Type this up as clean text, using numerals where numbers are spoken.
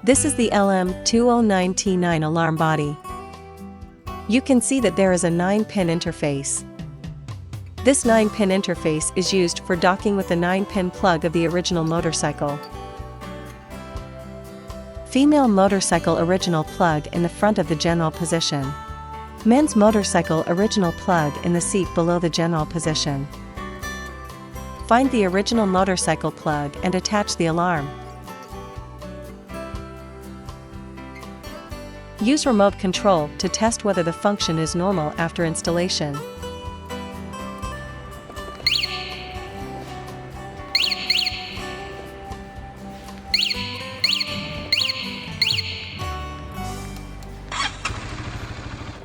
This is the LM209T9 alarm body. You can see that there is a 9-pin interface. This 9-pin interface is used for docking with the 9-pin plug of the original motorcycle. Female motorcycle original plug in the front of the general position. Men's motorcycle original plug in the seat below the general position. Find the original motorcycle plug and attach the alarm. Use remote control to test whether the function is normal after installation.